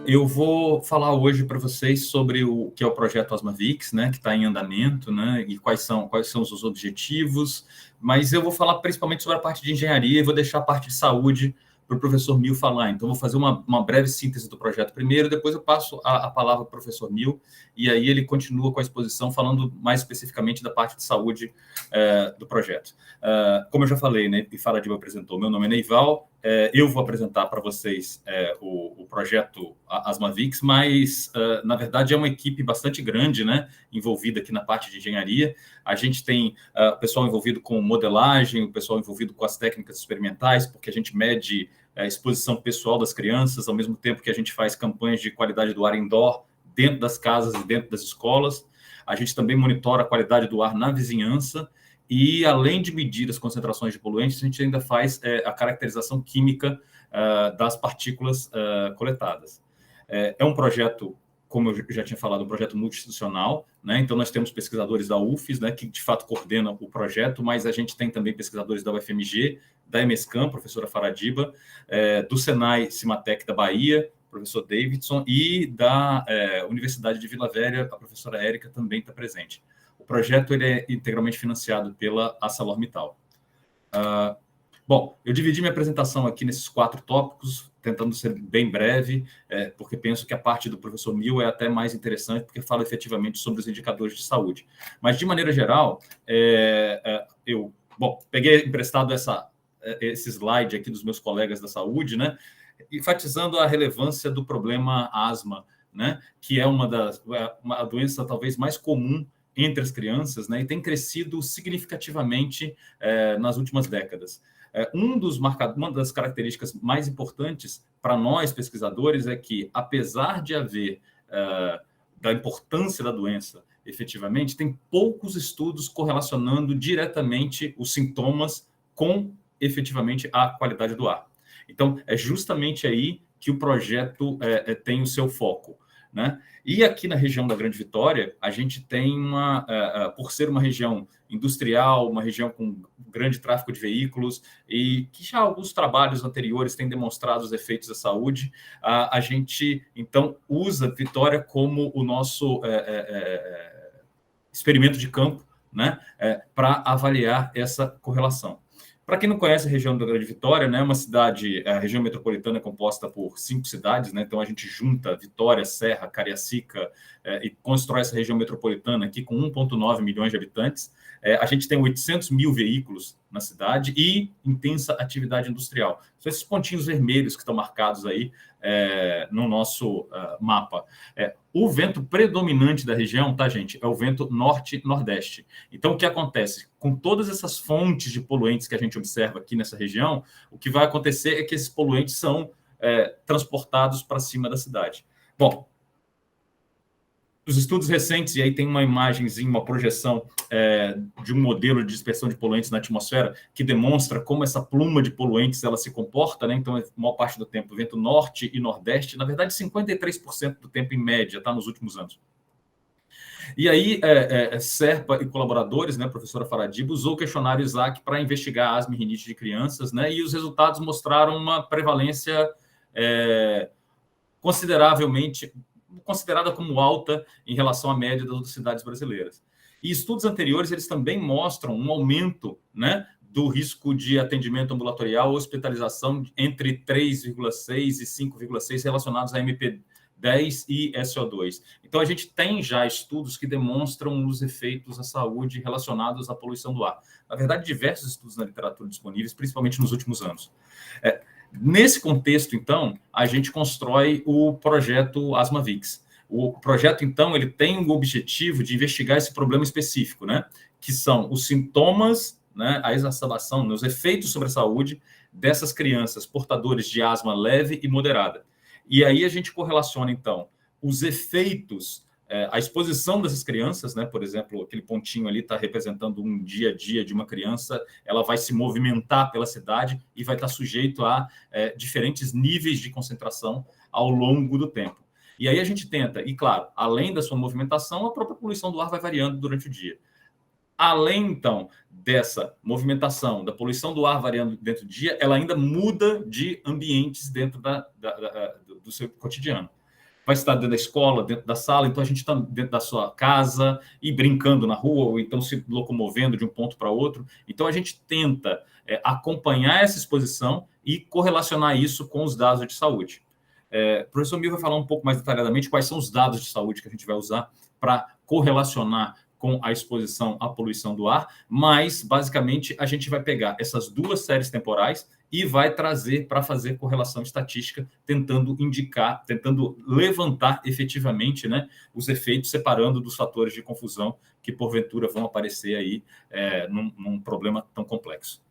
Eu vou falar hoje para vocês sobre o que é o projeto Asmavix, né, que está em andamento, né, e quais são os objetivos, mas eu vou falar principalmente sobre a parte de engenharia e vou deixar a parte de saúde para o professor Mil falar. Então, vou fazer uma breve síntese do projeto primeiro, depois eu passo a palavra para o professor Mil, e aí ele continua com a exposição, falando mais especificamente da parte de saúde do projeto. Como eu já falei, né, e Faradiba apresentou, meu nome é Neival, eu vou apresentar para vocês o projeto Asmavix, mas, na verdade, é uma equipe bastante grande, né, envolvida aqui na parte de engenharia. A gente tem o pessoal envolvido com modelagem, o pessoal envolvido com as técnicas experimentais, porque a gente mede a exposição pessoal das crianças, ao mesmo tempo que a gente faz campanhas de qualidade do ar indoor dentro das casas e dentro das escolas. A gente também monitora a qualidade do ar na vizinhança. E, além de medir as concentrações de poluentes, a gente ainda faz a caracterização química das partículas coletadas. É um projeto, como eu já tinha falado, um projeto multi-institucional, né? Então, nós temos pesquisadores da UFES, né, que, de fato, coordenam o projeto, mas a gente tem também pesquisadores da UFMG, da EMESCAM, professora Faradiba, do Senai Cimatec da Bahia, professor Davidson, e da Universidade de Vila Velha, a professora Érica também está presente. O projeto ele é integralmente financiado pela ArcelorMittal. Bom, eu dividi minha apresentação aqui nesses 4 tópicos, tentando ser bem breve, porque penso que a parte do professor Mil é até mais interessante, porque fala efetivamente sobre os indicadores de saúde. Mas, de maneira geral, eu peguei emprestado esse slide aqui dos meus colegas da saúde, né, enfatizando a relevância do problema asma, né, que é uma doença talvez mais comum entre as crianças, né, e tem crescido significativamente nas últimas décadas. Uma das características mais importantes para nós, pesquisadores, é que, apesar de haver da importância da doença, efetivamente, tem poucos estudos correlacionando diretamente os sintomas com, efetivamente, a qualidade do ar. Então, é justamente aí que o projeto tem o seu foco, né? E aqui na região da Grande Vitória, a gente tem por ser uma região industrial, uma região com grande tráfego de veículos, e que já alguns trabalhos anteriores têm demonstrado os efeitos da saúde, a gente, então, usa Vitória como o nosso experimento de campo, né, para avaliar essa correlação. Para quem não conhece a região da Grande Vitória, né, uma cidade, a região metropolitana é composta por 5 cidades, né, então a gente junta Vitória, Serra, Cariacica e constrói essa região metropolitana aqui com 1,9 milhões de habitantes. A gente tem 800 mil veículos na cidade e intensa atividade industrial. São esses pontinhos vermelhos que estão marcados aí no nosso mapa. O vento predominante da região, tá, gente, é o vento norte-nordeste. Então, o que acontece? Com todas essas fontes de poluentes que a gente observa aqui nessa região, o que vai acontecer é que esses poluentes são transportados para cima da cidade. Bom, os estudos recentes, e aí tem uma imagenzinha, uma projeção de um modelo de dispersão de poluentes na atmosfera que demonstra como essa pluma de poluentes ela se comporta, né? Então, a maior parte do tempo, vento norte e nordeste, na verdade, 53% do tempo em média, tá, nos últimos anos. E aí, Serpa e colaboradores, né, a professora Faradiba, usou o questionário ISAC para investigar asma e rinite de crianças, né, e os resultados mostraram uma prevalência considerada como alta em relação à média das outras cidades brasileiras. E estudos anteriores, eles também mostram um aumento, né, do risco de atendimento ambulatorial ou hospitalização entre 3,6 e 5,6 relacionados a MP10 e SO2. Então, a gente tem já estudos que demonstram os efeitos à saúde relacionados à poluição do ar. Na verdade, diversos estudos na literatura disponíveis, principalmente nos últimos anos. Nesse contexto, então, a gente constrói o projeto Asmavix. O projeto, então, ele tem o objetivo de investigar esse problema específico, né? Que são os sintomas, né, a exacerbação, os efeitos sobre a saúde dessas crianças portadoras de asma leve e moderada. E aí a gente correlaciona, então, os efeitos, a exposição dessas crianças, né? Por exemplo, aquele pontinho ali está representando um dia a dia de uma criança, ela vai se movimentar pela cidade e vai estar sujeito a diferentes níveis de concentração ao longo do tempo. E aí a gente tenta, e claro, além da sua movimentação, a própria poluição do ar vai variando durante o dia. Além, então, dessa movimentação, da poluição do ar variando dentro do dia, ela ainda muda de ambientes dentro do seu cotidiano. vai estar dentro da escola, dentro da sala, então a gente está dentro da sua casa e brincando na rua, ou então se locomovendo de um ponto para outro. Então a gente tenta acompanhar essa exposição e correlacionar isso com os dados de saúde. O professor Mil vai falar um pouco mais detalhadamente quais são os dados de saúde que a gente vai usar para correlacionar com a exposição à poluição do ar, mas, basicamente, a gente vai pegar essas duas séries temporais e vai trazer para fazer correlação estatística, tentando indicar, tentando levantar efetivamente, né, os efeitos, separando dos fatores de confusão que, porventura, vão aparecer aí num problema tão complexo.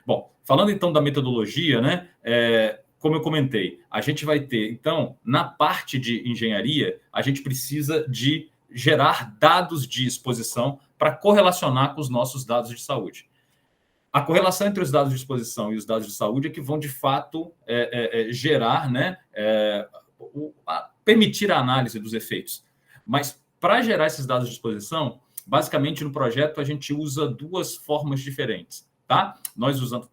Bom, falando então da metodologia, né, como eu comentei, a gente vai ter, então, na parte de engenharia, a gente precisa de gerar dados de exposição para correlacionar com os nossos dados de saúde. A correlação entre os dados de exposição e os dados de saúde é que vão, de fato, gerar, né, permitir a análise dos efeitos. Mas, para gerar esses dados de exposição, basicamente, no projeto, a gente usa duas formas diferentes. Tá? Nós usamos,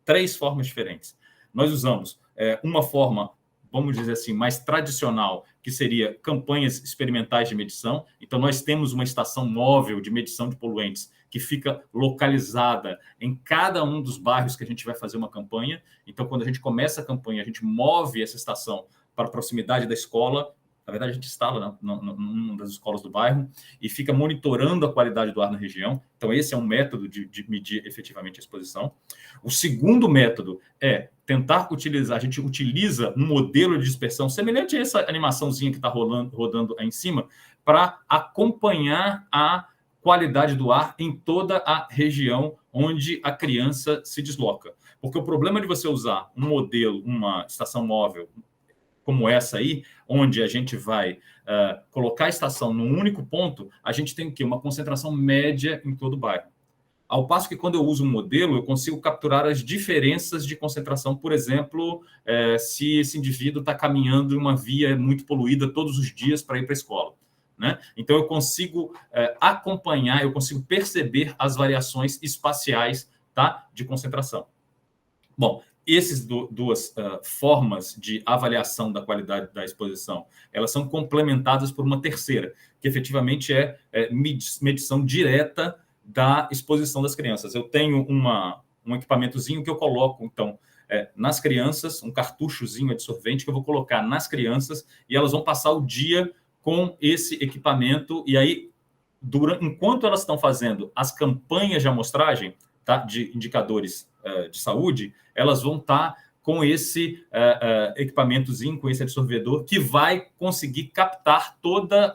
três formas diferentes. Nós usamos uma forma, vamos dizer assim, mais tradicional, que seria campanhas experimentais de medição. Então, nós temos uma estação móvel de medição de poluentes que fica localizada em cada um dos bairros que a gente vai fazer uma campanha. Então, quando a gente começa a campanha, a gente move essa estação para a proximidade da escola. Na verdade, a gente instala numa das escolas do bairro e fica monitorando a qualidade do ar na região. Então, esse é um método de medir efetivamente a exposição. O segundo método é tentar utilizar, a gente utiliza um modelo de dispersão semelhante a essa animaçãozinha que está rodando aí em cima, para acompanhar a qualidade do ar em toda a região onde a criança se desloca. Porque o problema de você usar um modelo, uma estação móvel, como essa aí, onde a gente vai colocar a estação num único ponto, a gente tem uma concentração média em todo o bairro. Ao passo que, quando eu uso um modelo, eu consigo capturar as diferenças de concentração. Por exemplo, se esse indivíduo está caminhando em uma via muito poluída todos os dias para ir para a escola, né? Então, eu consigo acompanhar, eu consigo perceber as variações espaciais, tá, de concentração. Bom, essas duas formas de avaliação da qualidade da exposição, elas são complementadas por uma terceira, que efetivamente é medição direta da exposição das crianças. Eu tenho um equipamentozinho que eu coloco, então, nas crianças, um cartuchozinho absorvente que eu vou colocar nas crianças e elas vão passar o dia com esse equipamento e aí, enquanto elas estão fazendo as campanhas de amostragem, tá, de indicadores de saúde, elas vão estar com esse equipamentozinho, com esse absorvedor, que vai conseguir captar toda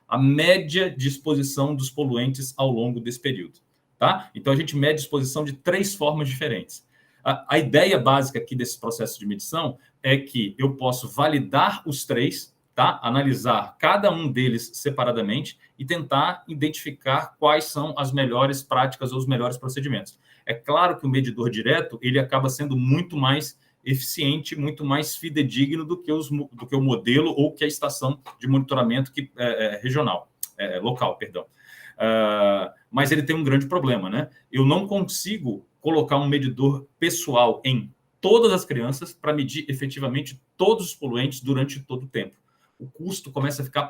a média de exposição dos poluentes ao longo desse período. Tá? Então, a gente mede exposição de três formas diferentes. A ideia básica aqui desse processo de medição é que eu posso validar os três, tá? Analisar cada um deles separadamente e tentar identificar quais são as melhores práticas ou os melhores procedimentos. É claro que o medidor direto ele acaba sendo muito mais eficiente, muito mais fidedigno do que o modelo ou que a estação de monitoramento regional, local, perdão. Mas ele tem um grande problema, né? Eu não consigo colocar um medidor pessoal em todas as crianças para medir efetivamente todos os poluentes durante todo o tempo. O custo começa a ficar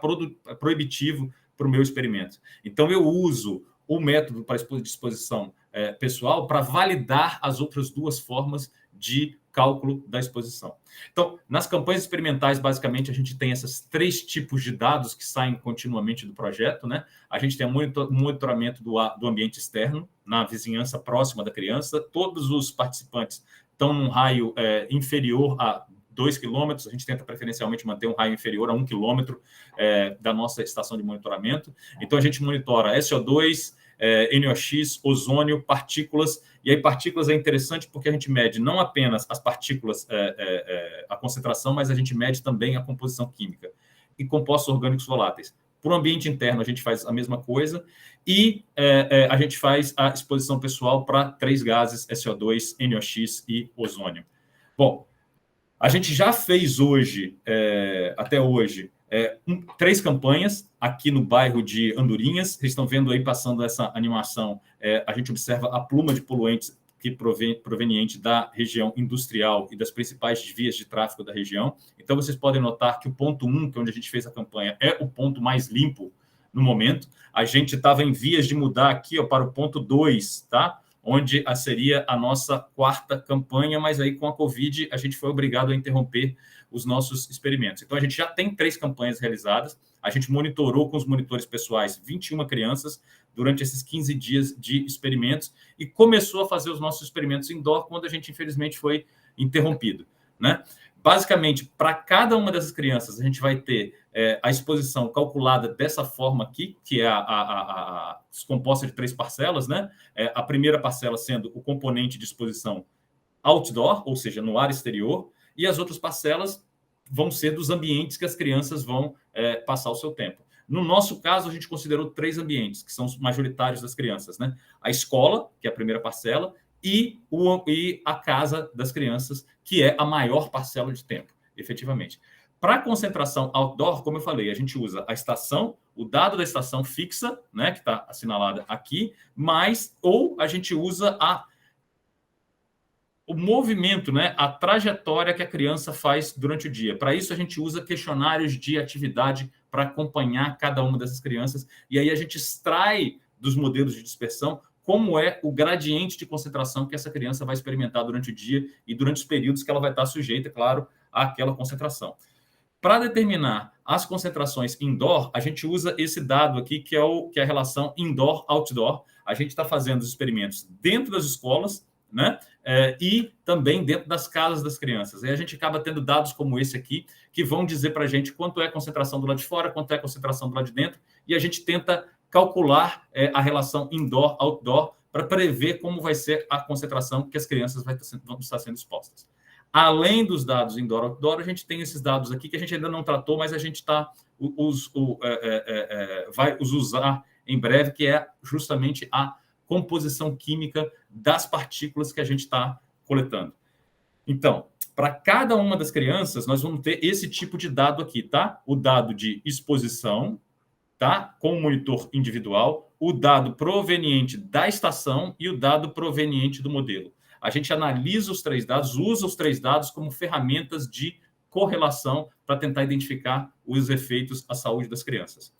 proibitivo para o meu experimento. Então, eu uso o método para exposição pessoal para validar as outras duas formas de cálculo da exposição. Então, nas campanhas experimentais, basicamente, a gente tem esses três tipos de dados que saem continuamente do projeto, né? A gente tem um monitoramento do ambiente externo, na vizinhança próxima da criança. Todos os participantes estão num raio inferior a 2 quilômetros, a gente tenta preferencialmente manter um raio inferior a 1 quilômetro da nossa estação de monitoramento. Então, a gente monitora SO2, NOx, ozônio, partículas. E aí, partículas é interessante porque a gente mede não apenas as partículas, a concentração, mas a gente mede também a composição química e compostos orgânicos voláteis. Para o ambiente interno, a gente faz a mesma coisa e a gente faz a exposição pessoal para 3 gases, SO2, NOx e ozônio. Bom, a gente já fez hoje, até hoje, 3 campanhas aqui no bairro de Andorinhas. Vocês estão vendo aí, passando essa animação, a gente observa a pluma de poluentes proveniente da região industrial e das principais vias de tráfego da região. Então, vocês podem notar que o ponto 1, que é onde a gente fez a campanha, é o ponto mais limpo no momento. A gente estava em vias de mudar aqui para o ponto 2, tá? Onde seria a nossa quarta campanha, mas aí com a Covid a gente foi obrigado a interromper os nossos experimentos. Então, a gente já tem 3 campanhas realizadas, a gente monitorou com os monitores pessoais 21 crianças durante esses 15 dias de experimentos e começou a fazer os nossos experimentos indoor quando a gente, infelizmente, foi interrompido, né? Basicamente, para cada uma dessas crianças, a gente vai ter a exposição calculada dessa forma aqui, que é composta de 3 parcelas, né? A primeira parcela sendo o componente de exposição outdoor, ou seja, no ar exterior, e as outras parcelas vão ser dos ambientes que as crianças vão passar o seu tempo. No nosso caso, a gente considerou 3 ambientes, que são os majoritários das crianças, né? A escola, que é a primeira parcela, e a casa das crianças, que é a maior parcela de tempo, efetivamente. Para a concentração outdoor, como eu falei, a gente usa a estação, o dado da estação fixa, né, que está assinalada aqui, ou a gente usa o movimento, né, a trajetória que a criança faz durante o dia. Para isso, a gente usa questionários de atividade para acompanhar cada uma dessas crianças, e aí a gente extrai dos modelos de dispersão como é o gradiente de concentração que essa criança vai experimentar durante o dia e durante os períodos que ela vai estar sujeita, claro, àquela concentração. Para determinar as concentrações indoor, a gente usa esse dado aqui, que é a relação indoor-outdoor. A gente está fazendo os experimentos dentro das escolas, né? E também dentro das casas das crianças. E a gente acaba tendo dados como esse aqui, que vão dizer para a gente quanto é a concentração do lado de fora, quanto é a concentração do lado de dentro, e a gente tenta calcular a relação indoor-outdoor para prever como vai ser a concentração que as crianças vão estar sendo expostas. Além dos dados indoor-outdoor, a gente tem esses dados aqui que a gente ainda não tratou, mas a gente vai os usar em breve, que é justamente a composição química das partículas que a gente está coletando. Então, para cada uma das crianças, nós vamos ter esse tipo de dado aqui, tá? O dado de exposição, tá? Com o monitor individual, o dado proveniente da estação e o dado proveniente do modelo. A gente analisa os 3 dados, usa os 3 dados como ferramentas de correlação para tentar identificar os efeitos à saúde das crianças.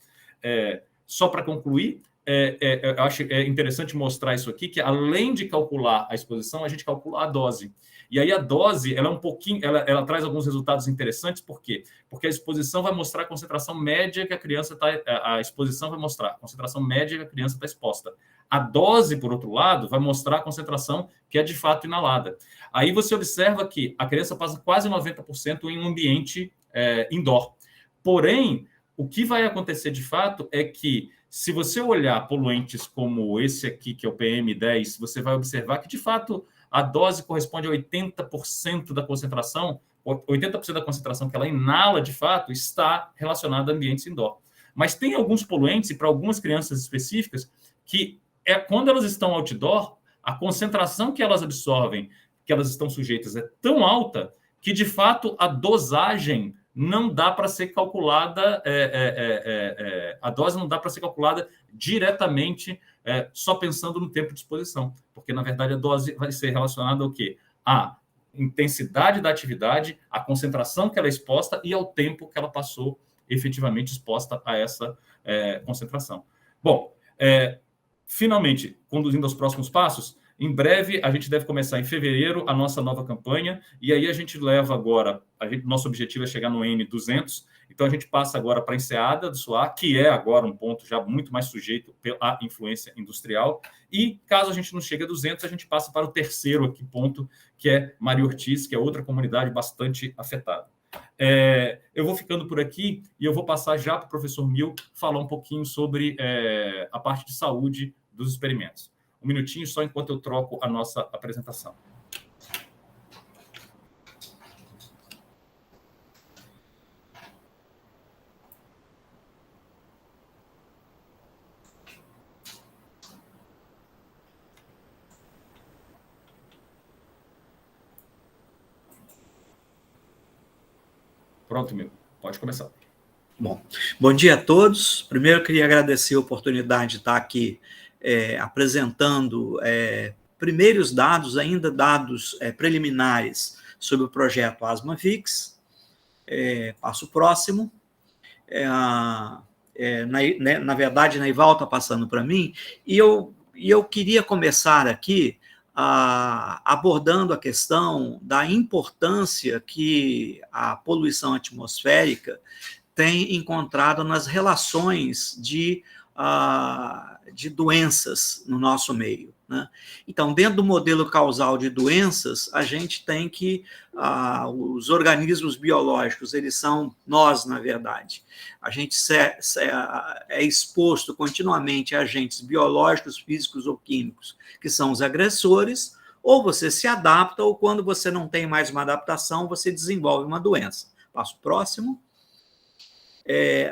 Só para concluir, eu acho interessante mostrar isso aqui, que além de calcular a exposição, a gente calcula a dose. E aí a dose, ela traz alguns resultados interessantes, por quê? Porque a exposição vai mostrar a concentração média que a criança a exposição vai mostrar a concentração média que a criança está exposta. A dose, por outro lado, vai mostrar a concentração que é de fato inalada. Aí você observa que a criança passa quase 90% em um ambiente indoor. Porém, o que vai acontecer de fato é que, se você olhar poluentes como esse aqui, que é o PM10, você vai observar que, de fato, a dose corresponde a 80% da concentração, 80% da concentração que ela inala, de fato, está relacionada a ambientes indoor. Mas tem alguns poluentes, e para algumas crianças específicas, que quando elas estão outdoor, a concentração que elas absorvem, que elas estão sujeitas, é tão alta que, de fato, a dosagem não dá para ser calculada, a dose não dá para ser calculada diretamente só pensando no tempo de exposição, porque, na verdade, a dose vai ser relacionada ao quê? À intensidade da atividade, à concentração que ela é exposta e ao tempo que ela passou efetivamente exposta a essa concentração. Bom, finalmente, conduzindo aos próximos passos, em breve, a gente deve começar em fevereiro a nossa nova campanha, e aí a gente leva agora, nosso objetivo é chegar no N200, então a gente passa agora para a enseada do Suá, que é agora um ponto já muito mais sujeito à influência industrial, e caso a gente não chegue a 200, a gente passa para o terceiro aqui ponto, que é Maria Ortiz, que é outra comunidade bastante afetada. Eu vou ficando por aqui e eu vou passar já para o professor Mil falar um pouquinho sobre a parte de saúde dos experimentos. Um minutinho só enquanto eu troco a nossa apresentação. Pronto, Mil. Pode começar. Bom dia a todos. Primeiro, eu queria agradecer a oportunidade de estar aqui apresentando primeiros dados, ainda dados preliminares, sobre o projeto ASMA-VIX. Passo próximo. Na verdade, Neival está passando para mim, e eu queria começar aqui abordando a questão da importância que a poluição atmosférica tem encontrado nas relações de doenças no nosso meio, né? Então, dentro do modelo causal de doenças, a gente tem que os organismos biológicos, eles são nós, na verdade. A gente é exposto continuamente a agentes biológicos, físicos ou químicos, que são os agressores, ou você se adapta, ou quando você não tem mais uma adaptação, você desenvolve uma doença. Passo próximo.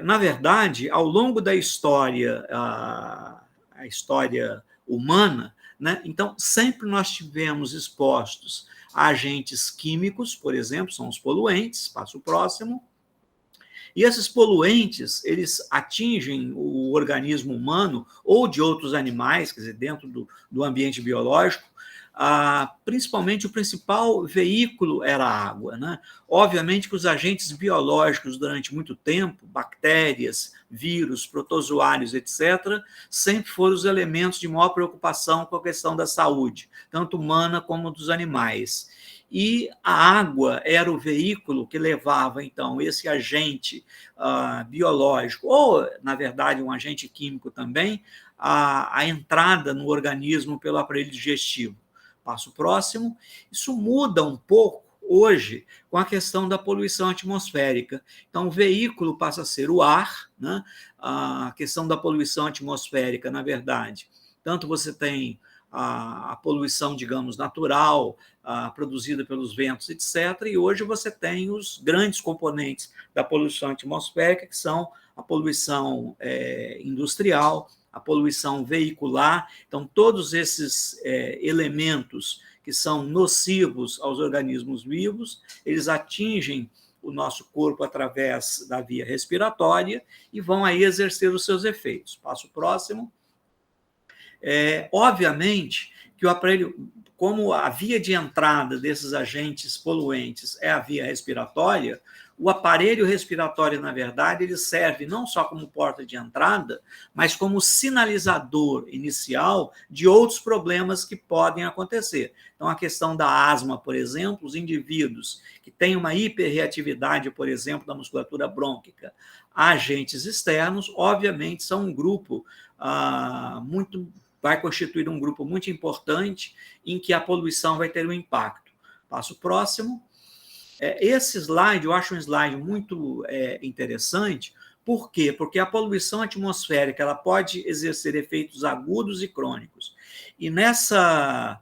Na verdade, ao longo da história, a história humana, né, então, sempre nós tivemos expostos a agentes químicos, por exemplo, são os poluentes, passo próximo, e esses poluentes, eles atingem o organismo humano ou de outros animais, quer dizer, dentro do ambiente biológico. Principalmente o principal veículo era a água, né? Obviamente que os agentes biológicos, durante muito tempo, bactérias, vírus, protozoários, etc., sempre foram os elementos de maior preocupação com a questão da saúde, tanto humana como dos animais. E a água era o veículo que levava, então, esse agente biológico, ou, na verdade, um agente químico também, a entrada no organismo pelo aparelho digestivo. Passo próximo. Isso muda um pouco hoje com a questão da poluição atmosférica. Então, o veículo passa a ser o ar, né? A questão da poluição atmosférica, na verdade, tanto você tem a poluição, digamos, natural, produzida pelos ventos, etc., e hoje você tem os grandes componentes da poluição atmosférica, que são a poluição industrial, a poluição veicular. Então, todos esses elementos que são nocivos aos organismos vivos, eles atingem o nosso corpo através da via respiratória e vão aí exercer os seus efeitos. Passo próximo. Obviamente que o aparelho, como a via de entrada desses agentes poluentes é a via respiratória, o aparelho respiratório, na verdade, ele serve não só como porta de entrada, mas como sinalizador inicial de outros problemas que podem acontecer. Então, a questão da asma, por exemplo, os indivíduos que têm uma hiperreatividade, por exemplo, da musculatura brônquica a agentes externos, obviamente, são um grupo vai constituir um grupo muito importante em que a poluição vai ter um impacto. Passo próximo. Esse slide, eu acho um slide muito interessante. Por quê? Porque a poluição atmosférica ela pode exercer efeitos agudos e crônicos. E nessa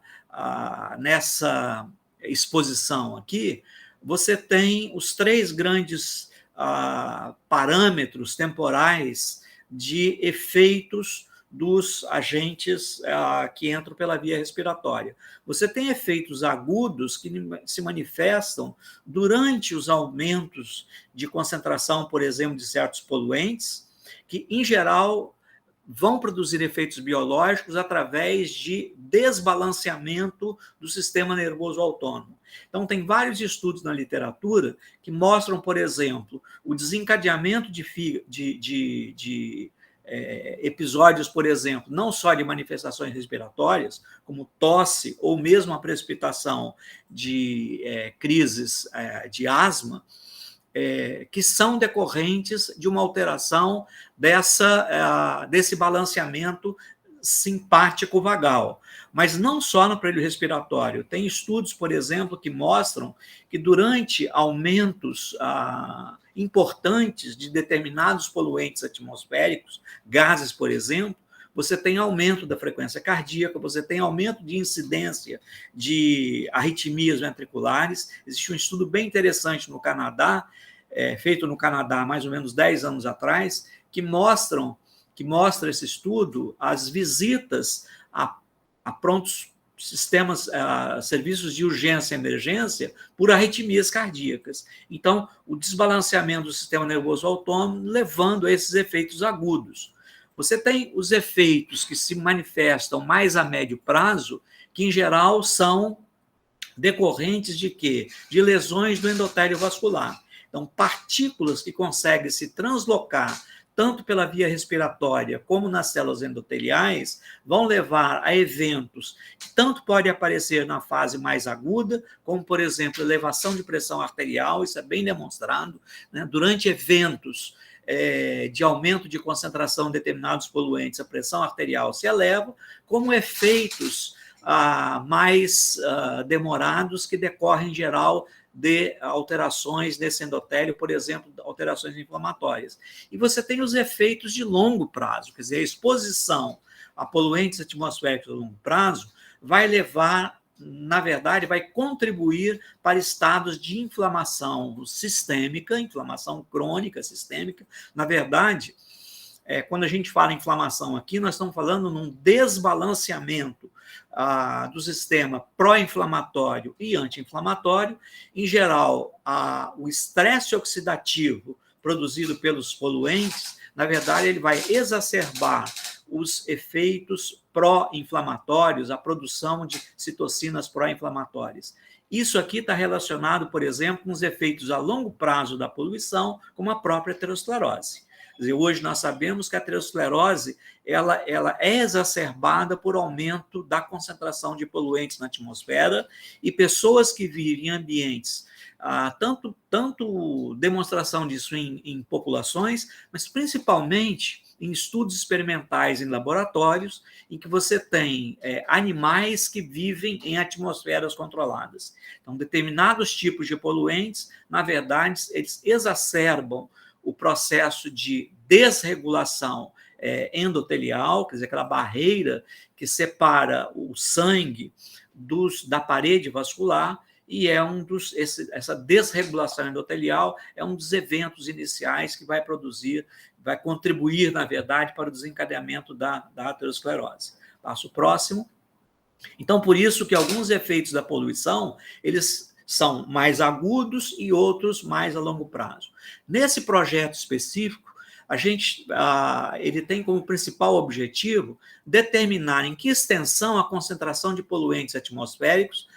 exposição aqui, você tem os 3 grandes parâmetros temporais de efeitos dos agentes que entram pela via respiratória. Você tem efeitos agudos que se manifestam durante os aumentos de concentração, por exemplo, de certos poluentes, que, em geral, vão produzir efeitos biológicos através de desbalanceamento do sistema nervoso autônomo. Então, tem vários estudos na literatura que mostram, por exemplo, o desencadeamento de episódios, por exemplo, não só de manifestações respiratórias, como tosse ou mesmo a precipitação de crises de asma, que são decorrentes de uma alteração desse balanceamento simpático vagal. Mas não só no aparelho respiratório. Tem estudos, por exemplo, que mostram que durante aumentos importantes de determinados poluentes atmosféricos, gases, por exemplo, você tem aumento da frequência cardíaca, você tem aumento de incidência de arritmias ventriculares. Existe um estudo bem interessante no Canadá, feito no Canadá há mais ou menos 10 anos atrás, que mostra esse estudo as visitas a prontos sistemas, serviços de urgência e emergência por arritmias cardíacas. Então, o desbalanceamento do sistema nervoso autônomo levando a esses efeitos agudos. Você tem os efeitos que se manifestam mais a médio prazo, que, em geral, são decorrentes de quê? De lesões do endotélio vascular. Então, partículas que conseguem se translocar tanto pela via respiratória como nas células endoteliais, vão levar a eventos que tanto podem aparecer na fase mais aguda, como, por exemplo, elevação de pressão arterial, isso é bem demonstrado, né? Durante eventos de aumento de concentração de determinados poluentes, a pressão arterial se eleva, como efeitos mais demorados que decorrem, em geral, de alterações nesse endotélio, por exemplo, alterações inflamatórias. E você tem os efeitos de longo prazo, quer dizer, a exposição a poluentes atmosféricos a longo prazo vai levar, na verdade, vai contribuir para estados de inflamação sistêmica, inflamação crônica sistêmica. Na verdade, quando a gente fala em inflamação aqui, nós estamos falando num desbalanceamento do sistema pró-inflamatório e anti-inflamatório. Em geral, o estresse oxidativo produzido pelos poluentes, na verdade, ele vai exacerbar os efeitos pró-inflamatórios, a produção de citocinas pró-inflamatórias. Isso aqui está relacionado, por exemplo, com os efeitos a longo prazo da poluição, como a própria aterosclerose. Quer dizer, hoje nós sabemos que a aterosclerose ela é exacerbada por aumento da concentração de poluentes na atmosfera, e pessoas que vivem em ambientes, tanto demonstração disso em populações, mas principalmente em estudos experimentais em laboratórios, em que você tem animais que vivem em atmosferas controladas. Então, determinados tipos de poluentes, na verdade, eles exacerbam o processo de desregulação endotelial, quer dizer, aquela barreira que separa o sangue da parede vascular, e essa desregulação endotelial é um dos eventos iniciais que vai contribuir, na verdade, para o desencadeamento da aterosclerose. Passo próximo. Então, por isso que alguns efeitos da poluição, eles são mais agudos e outros mais a longo prazo. Nesse projeto específico, ele tem como principal objetivo determinar em que extensão a concentração de poluentes atmosféricos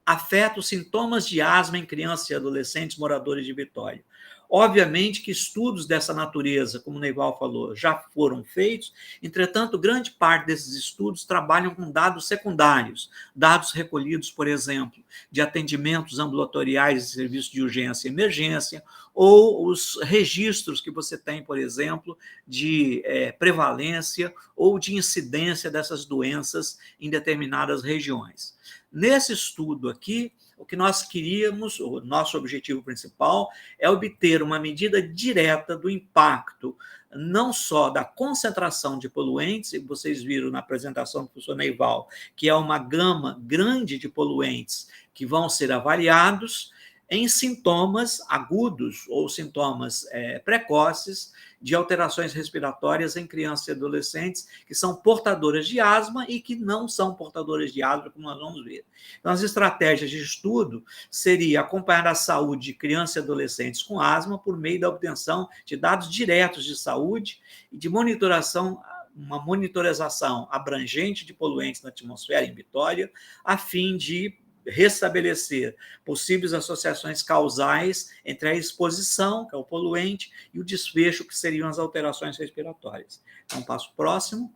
afeta os sintomas de asma em crianças e adolescentes moradores de Vitória. Obviamente que estudos dessa natureza, como o Neival falou, já foram feitos, entretanto, grande parte desses estudos trabalham com dados secundários, dados recolhidos, por exemplo, de atendimentos ambulatoriais de serviços de urgência e emergência, ou os registros que você tem, por exemplo, de prevalência ou de incidência dessas doenças em determinadas regiões. Nesse estudo aqui, o que nós queríamos, o nosso objetivo principal, é obter uma medida direta do impacto, não só da concentração de poluentes, e vocês viram na apresentação do professor Neival, que é uma gama grande de poluentes que vão ser avaliados em sintomas agudos ou sintomas precoces de alterações respiratórias em crianças e adolescentes que são portadoras de asma e que não são portadoras de asma, como nós vamos ver. Então, as estratégias de estudo seria acompanhar a saúde de crianças e adolescentes com asma por meio da obtenção de dados diretos de saúde e de uma monitorização abrangente de poluentes na atmosfera em Vitória, a fim de restabelecer possíveis associações causais entre a exposição, que é o poluente, e o desfecho, que seriam as alterações respiratórias. Então, passo próximo.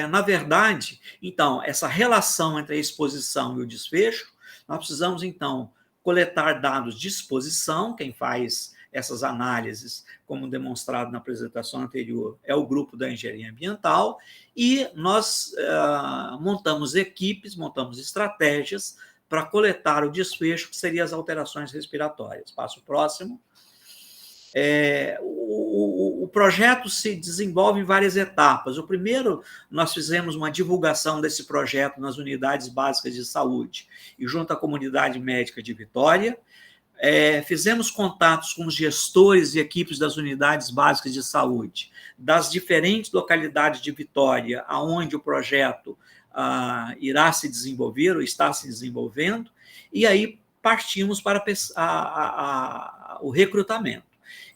Na verdade, então, essa relação entre a exposição e o desfecho, nós precisamos, então, coletar dados de exposição. Quem faz essas análises, como demonstrado na apresentação anterior, é o grupo da engenharia ambiental, e nós montamos equipes, montamos estratégias para coletar o desfecho, que seriam as alterações respiratórias. Passo próximo. O projeto se desenvolve em várias etapas. O primeiro, nós fizemos uma divulgação desse projeto nas unidades básicas de saúde e junto à comunidade médica de Vitória. Fizemos contatos com os gestores e equipes das unidades básicas de saúde, das diferentes localidades de Vitória, onde o projeto irá se desenvolver ou está se desenvolvendo, e aí partimos para o recrutamento.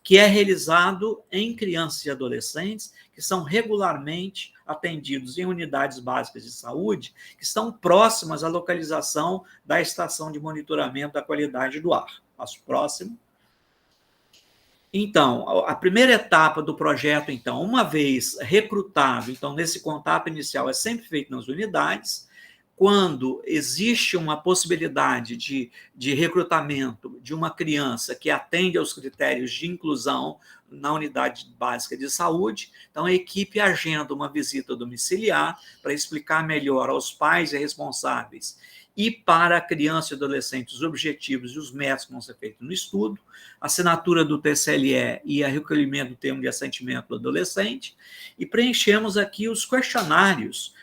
que é realizado em crianças e adolescentes que são regularmente atendidos em unidades básicas de saúde que estão próximas à localização da estação de monitoramento da qualidade do ar. Passo próximo. Então, a primeira etapa do projeto, então, uma vez recrutado, então, nesse contato inicial é sempre feito nas unidades. Quando existe uma possibilidade de recrutamento de uma criança que atende aos critérios de inclusão na unidade básica de saúde, então a equipe agenda uma visita domiciliar para explicar melhor aos pais e responsáveis e para a criança e adolescente os objetivos e os métodos que vão ser feitos no estudo, assinatura do TCLE e a recolhimento do termo de assentimento do adolescente, e preenchemos aqui os questionários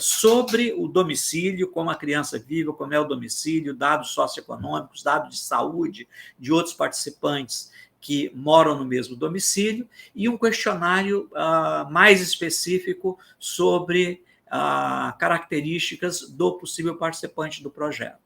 sobre o domicílio, como a criança vive, como é o domicílio, dados socioeconômicos, dados de saúde de outros participantes que moram no mesmo domicílio, e um questionário mais específico sobre características do possível participante do projeto.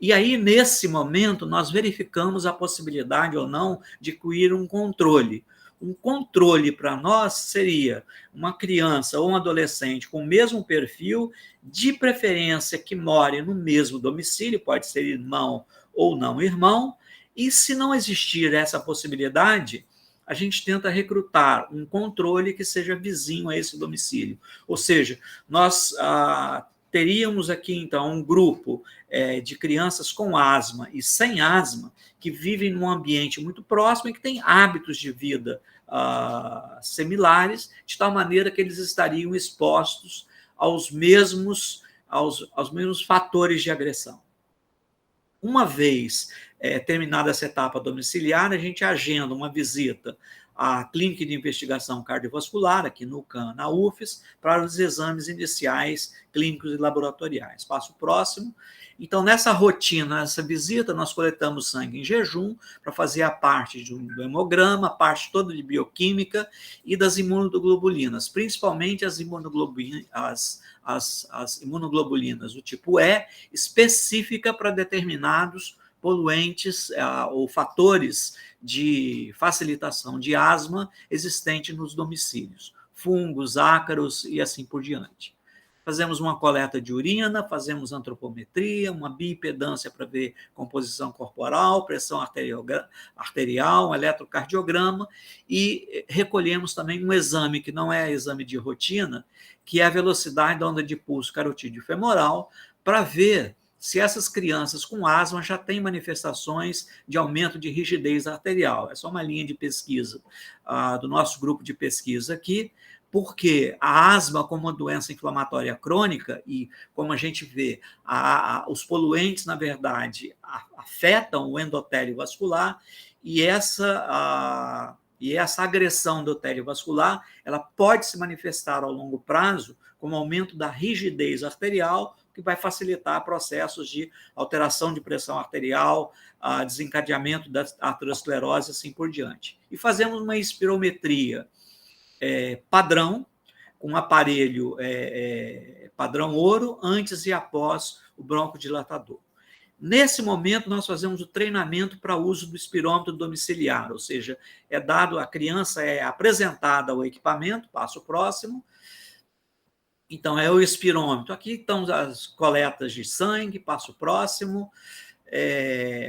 E aí, nesse momento, nós verificamos a possibilidade ou não de incluir um controle. Um controle para nós seria uma criança ou um adolescente com o mesmo perfil, de preferência que more no mesmo domicílio, pode ser irmão ou não irmão, e se não existir essa possibilidade, a gente tenta recrutar um controle que seja vizinho a esse domicílio. Ou seja, nós teríamos aqui, então, um grupo de crianças com asma e sem asma, que vivem num ambiente muito próximo e que têm hábitos de vida similares, de tal maneira que eles estariam expostos aos mesmos fatores de agressão. Uma vez terminada essa etapa domiciliar, a gente agenda uma visita à Clínica de Investigação Cardiovascular, aqui no CAN, na UFES, para os exames iniciais clínicos e laboratoriais. Passo próximo. Então, nessa rotina, nessa visita, nós coletamos sangue em jejum para fazer a parte do hemograma, a parte toda de bioquímica e das imunoglobulinas, principalmente as imunoglobulinas do tipo E, específica para determinados poluentes ou fatores de facilitação de asma existente nos domicílios, fungos, ácaros e assim por diante. Fazemos uma coleta de urina, fazemos antropometria, uma bioimpedância para ver composição corporal, pressão arterial, um eletrocardiograma, e recolhemos também um exame que não é exame de rotina, que é a velocidade da onda de pulso carotídeo femoral, para ver se essas crianças com asma já têm manifestações de aumento de rigidez arterial. É só uma linha de pesquisa do nosso grupo de pesquisa aqui, porque a asma, como uma doença inflamatória crônica, e como a gente vê, os poluentes, na verdade, afetam o endotélio vascular, e essa agressão do endotélio vascular, ela pode se manifestar ao longo prazo como aumento da rigidez arterial, que vai facilitar processos de alteração de pressão arterial, desencadeamento da aterosclerose, assim por diante. E fazemos uma espirometria padrão, com um aparelho padrão ouro, antes e após o broncodilatador. Nesse momento, nós fazemos o treinamento para uso do espirômetro domiciliar, ou seja, a criança é apresentada ao equipamento, passo próximo. Então, é o espirômetro. Aqui estão as coletas de sangue, passo próximo.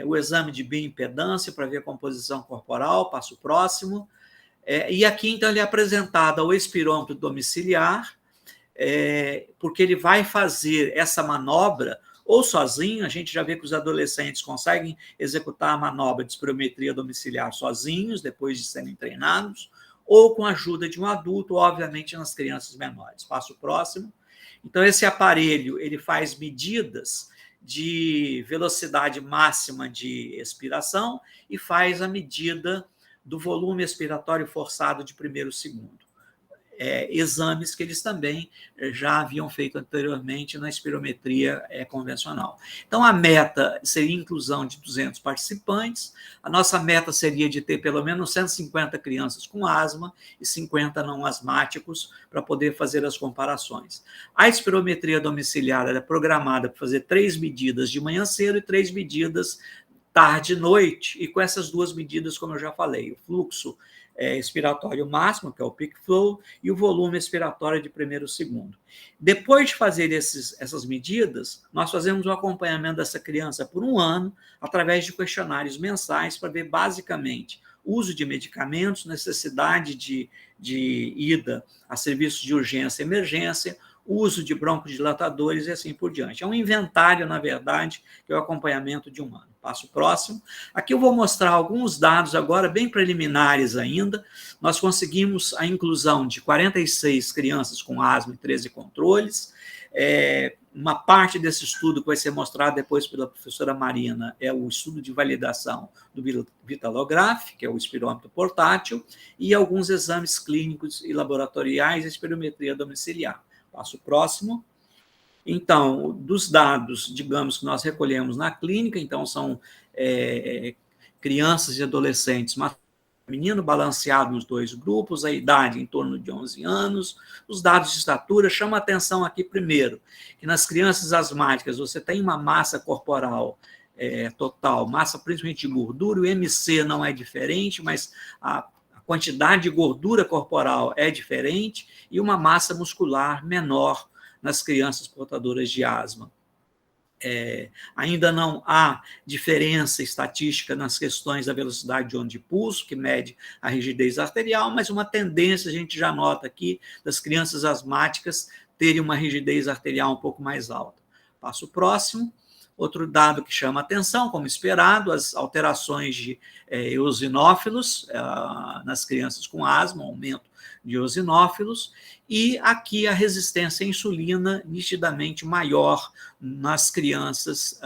O exame de bioimpedância para ver a composição corporal, passo próximo. E aqui, então, ele é apresentado ao espirômetro domiciliar, porque ele vai fazer essa manobra ou sozinho. A gente já vê que os adolescentes conseguem executar a manobra de espirometria domiciliar sozinhos, depois de serem treinados, ou com a ajuda de um adulto, obviamente nas crianças menores. Passo próximo. Então, esse aparelho ele faz medidas de velocidade máxima de expiração e faz a medida do volume expiratório forçado de primeiro segundo. Exames que eles também já haviam feito anteriormente na espirometria convencional. Então, a meta seria a inclusão de 200 participantes, a nossa meta seria de ter pelo menos 150 crianças com asma e 50 não asmáticos, para poder fazer as comparações. A espirometria domiciliar é programada para fazer 3 medidas de manhã cedo e 3 medidas tarde e noite, e com essas duas medidas, como eu já falei, o fluxo expiratório máximo, que é o peak flow, e o volume expiratório de primeiro e segundo. Depois de fazer essas medidas, nós fazemos o acompanhamento dessa criança por 1 ano, através de questionários mensais, para ver basicamente uso de medicamentos, necessidade de ida a serviços de urgência e emergência, uso de broncodilatadores e assim por diante. É um inventário, na verdade, que é o acompanhamento de 1 ano. Passo próximo. Aqui eu vou mostrar alguns dados agora, bem preliminares ainda. Nós conseguimos a inclusão de 46 crianças com asma e 13 controles. Uma parte desse estudo que vai ser mostrado depois pela professora Marina é o estudo de validação do Vitalograph, que é o espirômetro portátil, e alguns exames clínicos e laboratoriais e espirometria domiciliar. Passo próximo. Então, dos dados, digamos, que nós recolhemos na clínica, então são crianças e adolescentes feminino balanceado nos 2 grupos, a idade em torno de 11 anos, os dados de estatura. Chama a atenção aqui primeiro, que nas crianças asmáticas você tem uma massa corporal total, massa principalmente de gordura, o MC não é diferente, mas a quantidade de gordura corporal é diferente, e uma massa muscular menor nas crianças portadoras de asma. Ainda não há diferença estatística nas questões da velocidade de onda de pulso, que mede a rigidez arterial, mas uma tendência a gente já nota aqui das crianças asmáticas terem uma rigidez arterial um pouco mais alta. Passo próximo. Outro dado que chama atenção, como esperado, as alterações de eosinófilos nas crianças com asma, aumento de eosinófilos, e aqui a resistência à insulina nitidamente maior nas crianças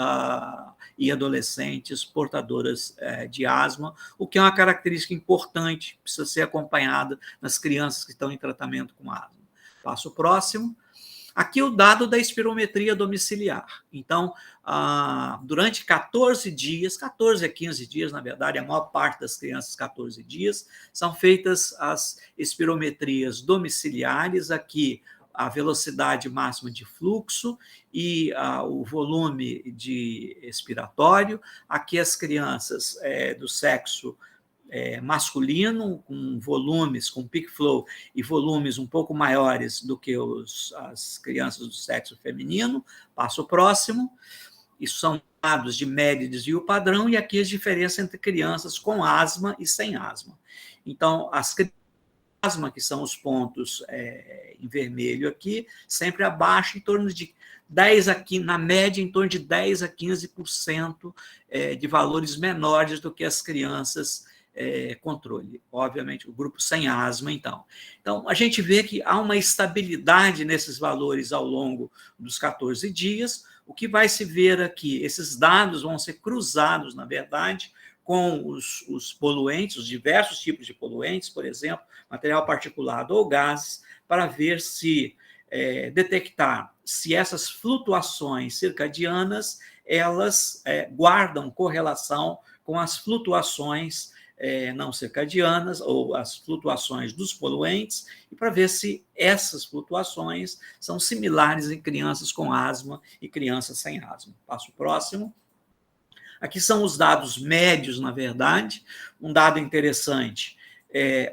e adolescentes portadoras de asma, o que é uma característica importante, precisa ser acompanhada nas crianças que estão em tratamento com asma. Passo próximo. Aqui o dado da espirometria domiciliar. Então, durante 14 dias, 14 a 15 dias, na verdade, a maior parte das crianças, 14 dias, são feitas as espirometrias domiciliares. Aqui, a velocidade máxima de fluxo e o volume de expiratório. Aqui, as crianças do sexo masculino, com volumes, com peak flow e volumes um pouco maiores do que as crianças do sexo feminino. Passo próximo. Isso são dados de média desvio padrão, e aqui as diferenças entre crianças com asma e sem asma. Então, as crianças com asma, que são os pontos em vermelho aqui, sempre abaixo, em torno de 10 aqui, na média, em torno de 10 a 15% de valores menores do que as crianças controle. Obviamente, o grupo sem asma, então. Então, a gente vê que há uma estabilidade nesses valores ao longo dos 14 dias. O que vai se ver aqui, esses dados vão ser cruzados, na verdade, com os poluentes, os diversos tipos de poluentes, por exemplo, material particulado ou gases, para ver se detectar se essas flutuações circadianas elas guardam correlação com as flutuações não circadianas ou as flutuações dos poluentes, e para ver se essas flutuações são similares em crianças com asma e crianças sem asma. Passo próximo. Aqui são os dados médios, na verdade. Um dado interessante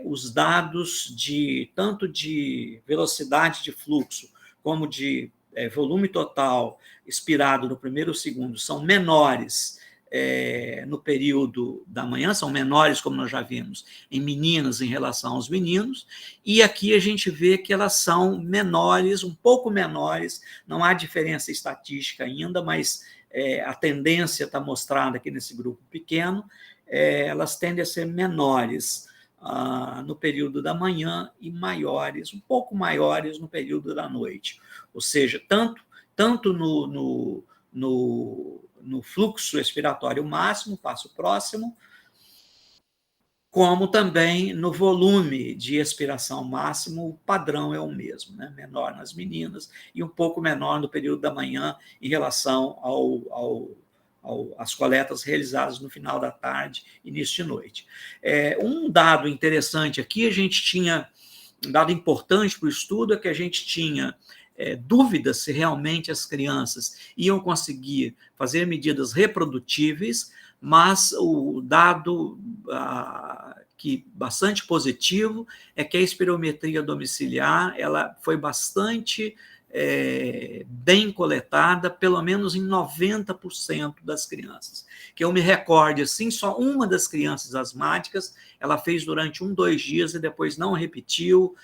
os dados tanto de velocidade de fluxo como de volume total expirado no primeiro e segundo são menores no período da manhã, são menores, como nós já vimos, em meninas em relação aos meninos, e aqui a gente vê que elas são menores, um pouco menores, não há diferença estatística ainda, mas a tendência está mostrada aqui nesse grupo pequeno, elas tendem a ser menores no período da manhã e maiores, um pouco maiores no período da noite, ou seja, tanto no fluxo expiratório máximo, passo próximo, como também no volume de expiração máximo, o padrão é o mesmo, né? Menor nas meninas e um pouco menor no período da manhã em relação às coletas realizadas no final da tarde, início de noite. Um dado interessante aqui, a gente tinha, um dado importante para o estudo é que a gente tinha dúvidas se realmente as crianças iam conseguir fazer medidas reprodutíveis, mas o dado que bastante positivo é que a espirometria domiciliar ela foi bastante bem coletada, pelo menos em 90% das crianças. Que eu me recorde, assim, só uma das crianças asmáticas, ela fez durante 2 dias e depois não repetiu.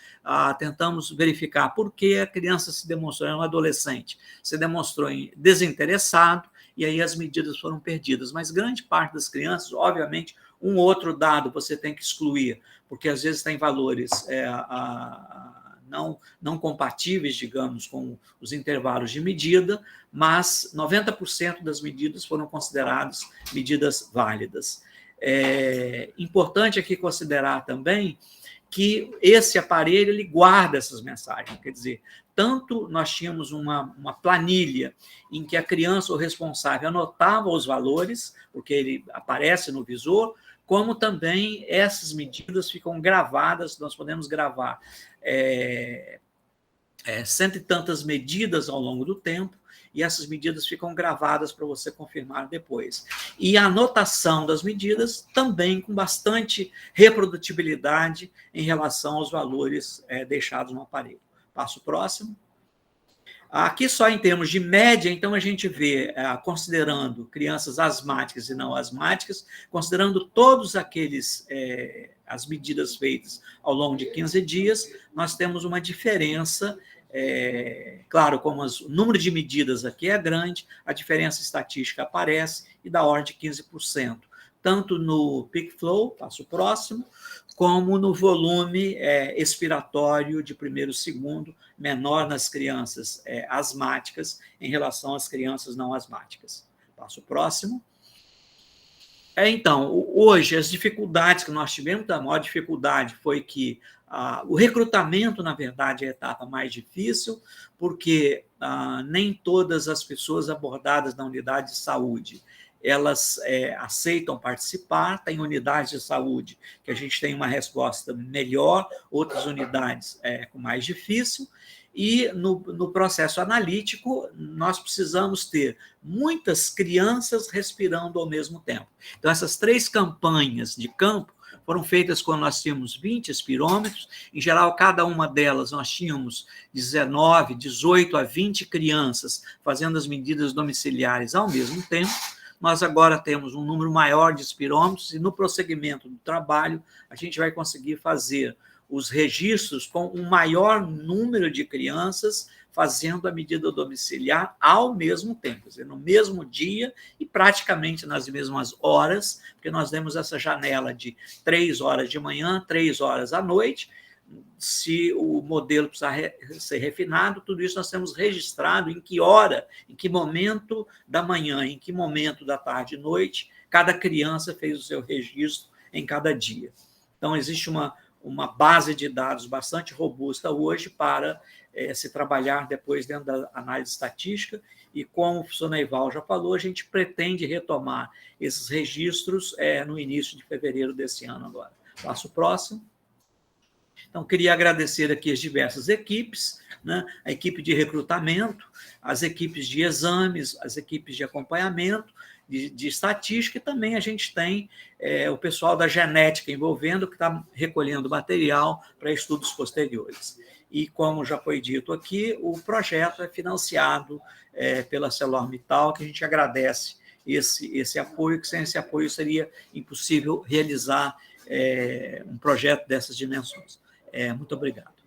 Tentamos verificar por que a criança se demonstrou, um adolescente, se demonstrou desinteressado, e aí as medidas foram perdidas. Mas grande parte das crianças, obviamente, um outro dado você tem que excluir, porque às vezes tem valores não compatíveis, digamos, com os intervalos de medida, mas 90% das medidas foram consideradas medidas válidas. É importante aqui considerar também que esse aparelho ele guarda essas mensagens, quer dizer, tanto nós tínhamos uma planilha em que a criança ou responsável anotava os valores, porque ele aparece no visor, como também essas medidas ficam gravadas, nós podemos gravar cento e tantas medidas ao longo do tempo, e essas medidas ficam gravadas para você confirmar depois. E a anotação das medidas também com bastante reprodutibilidade em relação aos valores deixados no aparelho. Passo próximo. Aqui só em termos de média, então a gente vê, considerando crianças asmáticas e não asmáticas, considerando todos as medidas feitas ao longo de 15 dias, nós temos uma diferença, claro, como o número de medidas aqui é grande, a diferença estatística aparece e da ordem de 15%, tanto no peak flow, passo próximo, como no volume expiratório de primeiro e segundo, menor nas crianças asmáticas em relação às crianças não asmáticas. Passo próximo. Então, hoje, as dificuldades que nós tivemos, a maior dificuldade foi que o recrutamento, na verdade, é a etapa mais difícil, porque nem todas as pessoas abordadas na unidade de saúde elas aceitam participar. Tem unidades de saúde que a gente tem uma resposta melhor, outras unidades com mais difícil, e no processo analítico nós precisamos ter muitas crianças respirando ao mesmo tempo. Então, essas 3 campanhas de campo foram feitas quando nós tínhamos 20 espirômetros, em geral, cada uma delas nós tínhamos 19, 18 a 20 crianças fazendo as medidas domiciliares ao mesmo tempo. Nós agora temos um número maior de espirômetros e no prosseguimento do trabalho a gente vai conseguir fazer os registros com um maior número de crianças fazendo a medida domiciliar ao mesmo tempo, quer dizer, no mesmo dia e praticamente nas mesmas horas, porque nós temos essa janela de 3 horas de manhã, 3 horas à noite. Se o modelo precisar ser refinado, tudo isso nós temos registrado em que hora, em que momento da manhã, em que momento da tarde e noite, cada criança fez o seu registro em cada dia. Então, existe uma base de dados bastante robusta hoje para se trabalhar depois dentro da análise estatística, e como o professor Neival já falou, a gente pretende retomar esses registros no início de fevereiro desse ano agora. Passo próximo. Então, queria agradecer aqui as diversas equipes, né? A equipe de recrutamento, as equipes de exames, as equipes de acompanhamento, de estatística, e também a gente tem o pessoal da genética envolvendo, que está recolhendo material para estudos posteriores. E, como já foi dito aqui, o projeto é financiado pela ArcelorMittal, que a gente agradece esse apoio, que sem esse apoio seria impossível realizar um projeto dessas dimensões. Muito obrigado.